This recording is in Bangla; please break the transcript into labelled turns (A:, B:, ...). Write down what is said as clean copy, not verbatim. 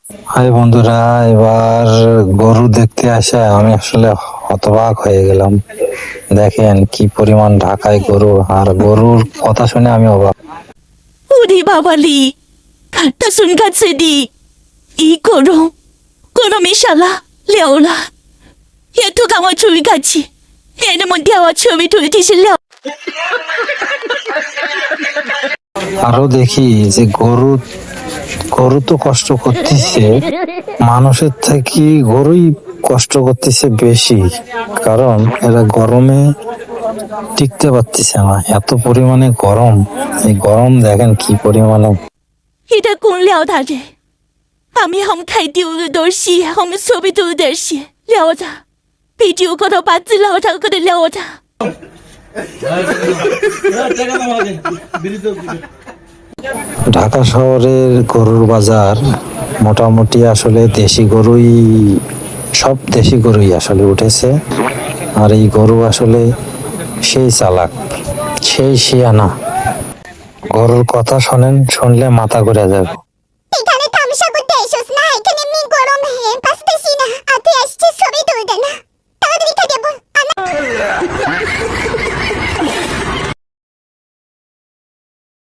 A: হাই বন্ধুরা, এবার গরু দেখতে আসে আমি আসলে হতবাক হয়ে গেলাম। দেখেন কি পরিমাণ ঢাকায় গরু, আর গরুর কথা শুনে আমি অবাক।
B: ওরে বাবালি, তা শুন কাছে দি 이 고로 미샤라 레오라 얘도 강화 주위 같이 얘는 못 대와 주위 둘 뒤실려
A: আরো দেখি যে গরু গরু তো কষ্ট করতেছে, মানুষের থেকে গরুই কষ্ট করতেছে বেশি, কারণ এরা গরমে টিকতে পারতেছে না, এত পরিমাণে গরম। এই গরম দেখেন কি পরিমাণে।
B: 이다 공려다래 밤이 험칼디우르 돌시 험소비 두들시 레오자 비디오 걸어 받질러오자 그래 레오자
A: ঢাকা শহরের গরুর বাজার মোটামুটি আসলে দেশি গরুই, সব দেশি গরুই আসলে উঠেছে। আর এই গরু আসলে সেই চালাক, সেই শিয়ানা। গরুর কথা শুনলে মাথা ঘুরে যাবে।